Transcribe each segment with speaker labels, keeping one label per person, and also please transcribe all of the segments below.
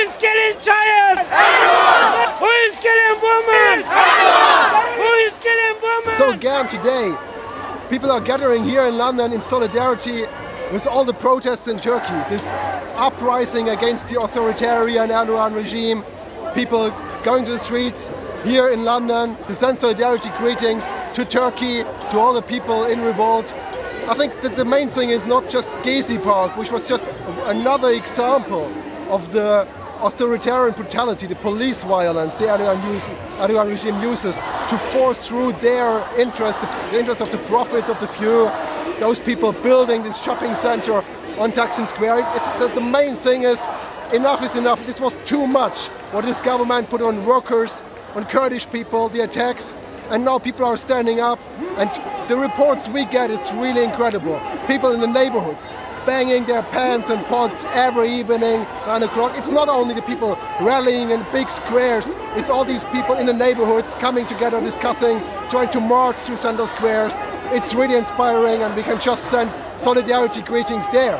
Speaker 1: is killing child? Who is killing women? Who is killing women?
Speaker 2: So again today, people are gathering here in London in solidarity with all the protests in Turkey. This uprising against the authoritarian Erdogan regime. People going to the streets here in London to send solidarity greetings to Turkey, to all the people in revolt. I think that the main thing is not just Gezi Park, which was just another example of the authoritarian brutality, the police violence the Erdogan regime uses to force through their interest, the interest of the profits of the few, those people building this shopping center on Taksim Square. The main thing is enough is enough. This was too much what this government put on workers, on Kurdish people, the attacks, and now people are standing up, and the reports we get is really incredible. People in the neighborhoods banging their pans and pots every evening, 9 o'clock. It's not only the people rallying in big squares, it's all these people in the neighborhoods coming together, discussing, trying to march through center squares. It's really inspiring, and we can just send solidarity greetings there.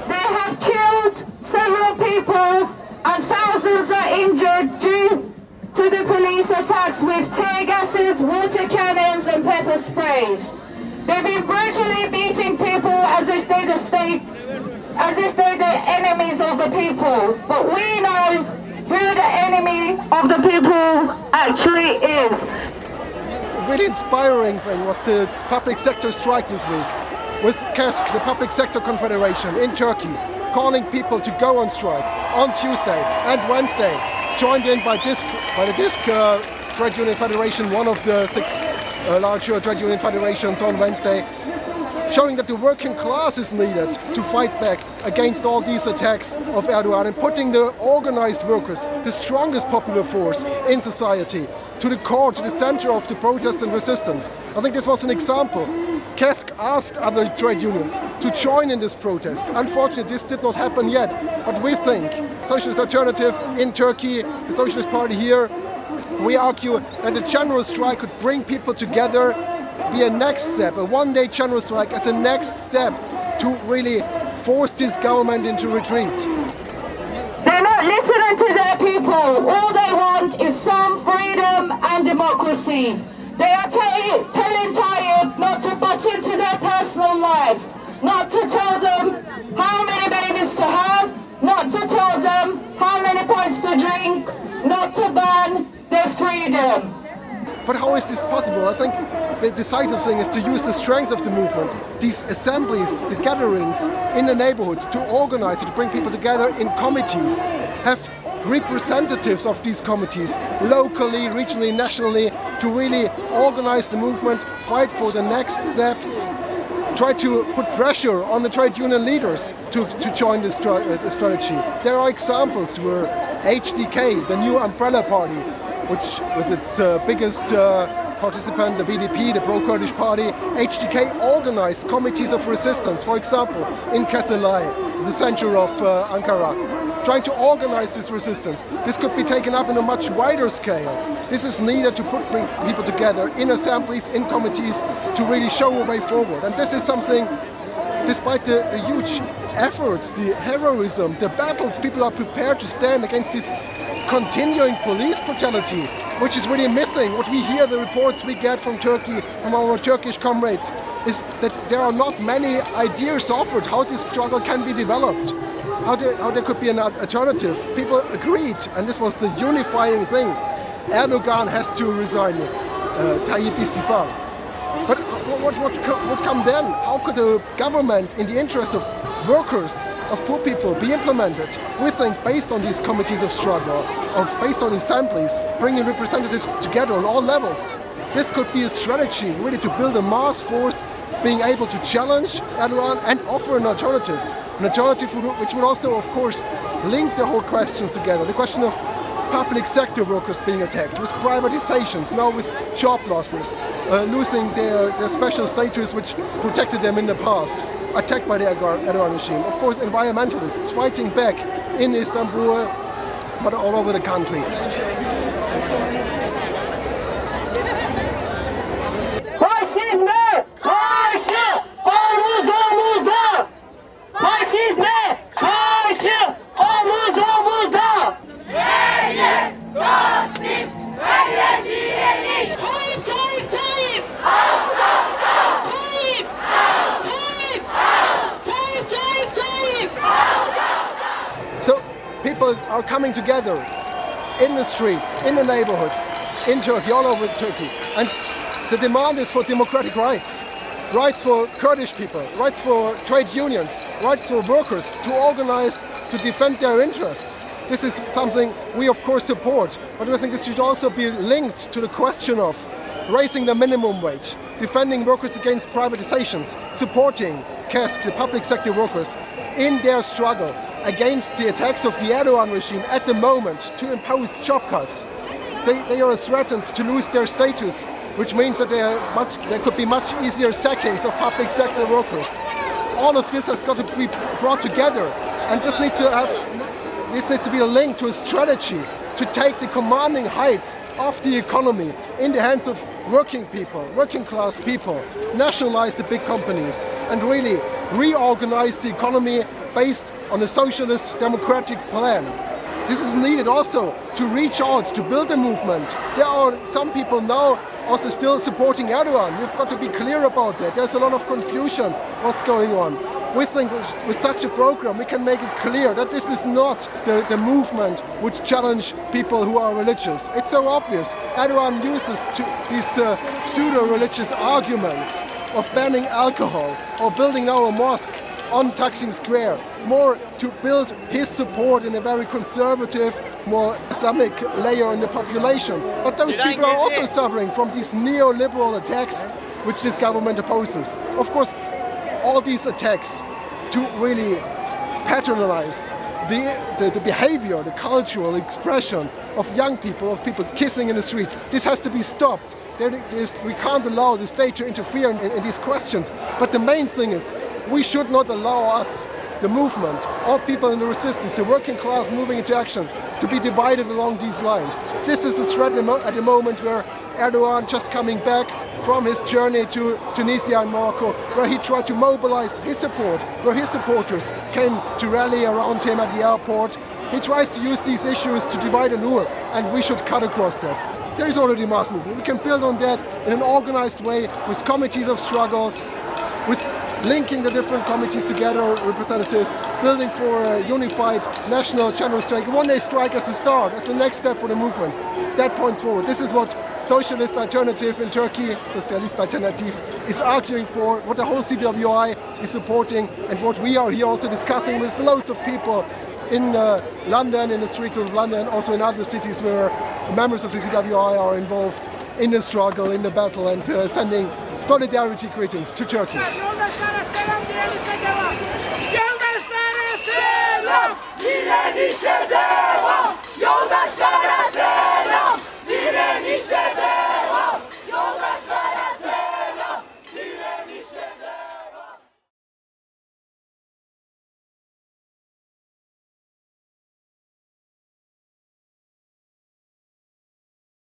Speaker 3: They have killed several people and thousands are injured due to the police attacks with tear gases, water cannons and pepper sprays. They've been brutally beating people as if they're the enemies of the people. But we know who the enemy of the people actually is.
Speaker 2: A really inspiring thing was the public sector strike this week with KESK, the Public Sector Confederation in Turkey, calling people to go on strike on Tuesday and Wednesday, joined in by the KESK Trade Union Federation, one of the 6 larger trade union federations on Wednesday, showing that the working class is needed to fight back against all these attacks of Erdogan and putting the organized workers, the strongest popular force in society, to the core, to the center of the protest and resistance. I think this was an example. KESK asked other trade unions to join in this protest. Unfortunately, this did not happen yet, but we think, Socialist Alternative in Turkey, the Socialist Party here, we argue that a general strike could bring people together, be a next step, a one-day general strike as a next step to really force this government into retreat.
Speaker 3: They're not listening to their people. All they want is some freedom and democracy. They are telling Tayyip not to butt into their personal lives, not to tell them how many babies to have, not to tell them how many pints to drink, not to ban their freedom.
Speaker 2: But how is this possible? I think the decisive thing is to use the strength of the movement, these assemblies, the gatherings in the neighborhoods, to organize it, to bring people together in committees, have representatives of these committees, locally, regionally, nationally, to really organize the movement, fight for the next steps, try to put pressure on the trade union leaders to join this strategy. There are examples where HDK, the new umbrella party, which with its biggest participant, the BDP, the pro-Kurdish party, HDK organized committees of resistance, for example, in Keselay, the center of Ankara, trying to organize this resistance. This could be taken up in a much wider scale. This is needed to bring people together in assemblies, in committees, to really show a way forward. And this is something, despite the huge efforts, the heroism, the battles, people are prepared to stand against this continuing police brutality, which is really missing. What we hear, the reports we get from Turkey, from our Turkish comrades, is that there are not many ideas offered how this struggle can be developed, how there could be an alternative. People agreed, and this was the unifying thing. Erdogan has to resign, Tayyip Istifa. But what come then? How could a government in the interest of workers, of poor people, be implemented? We think based on these committees of struggle, based on assemblies, bringing representatives together on all levels. This could be a strategy really to build a mass force being able to challenge Erdogan and offer an alternative. An alternative which would also, of course, link the whole questions together. The question of public sector workers being attacked, with privatizations, now with job losses, losing their special status which protected them in the past, attacked by the Erdogan regime. Of course, environmentalists fighting back in Istanbul, but all over the country.
Speaker 3: Faşizme karşı omuz omuza! Faşizme karşı omuz omuza!
Speaker 2: people are coming together in the streets, in the neighborhoods, in Turkey, all over Turkey. And the demand is for democratic rights. Rights for Kurdish people, rights for trade unions, rights for workers to organize, to defend their interests. This is something we of course support, but I think this should also be linked to the question of raising the minimum wage, defending workers against privatizations, supporting KESK, the public sector workers, in their struggle against the attacks of the Erdogan regime at the moment to impose job cuts. They are threatened to lose their status, which means that there could be much easier sackings of public sector workers. All of this has got to be brought together, and this needs to be a link to a strategy to take the commanding heights of the economy in the hands of working people, working class people, nationalize the big companies, and really reorganize the economy based on a socialist democratic plan. This is needed also to reach out, to build a movement. There are some people now also still supporting Erdogan. We've got to be clear about that. There's a lot of confusion what's going on. We think with such a program we can make it clear that this is not the movement which challenge people who are religious. It's so obvious. Erdogan uses these pseudo-religious arguments of banning alcohol or building now a mosque on Taksim Square, more to build his support in a very conservative, more Islamic layer in the population. But those people are also suffering from these neoliberal attacks which this government opposes. Of course, all these attacks to really patronize the behavior, the cultural expression of young people, of people kissing in the streets, this has to be stopped. We can't allow the state to interfere in these questions. But the main thing is, we should not allow us, the movement, all people in the resistance, the working class moving into action, to be divided along these lines. This is the threat at the moment where Erdogan, just coming back from his journey to Tunisia and Morocco, where he tried to mobilize his support, where his supporters came to rally around him at the airport. He tries to use these issues to divide and rule, and we should cut across that. There is already mass movement. We can build on that in an organized way with committees of struggles, with linking the different committees together, representatives, building for a unified national general strike, a one-day strike as a start, as the next step for the movement. That points forward. This is what Socialist Alternatif in Turkey, Socialist Alternatif, is arguing for, what the whole CWI is supporting, and what we are here also discussing with loads of people in London, in the streets of London, also in other cities where members of the CWI are involved in the struggle, in the battle, and sending solidarity greetings to Turkey.
Speaker 1: Yoldaşlara selam, direnişe devam. Yoldaşlara selam, direnişe devam.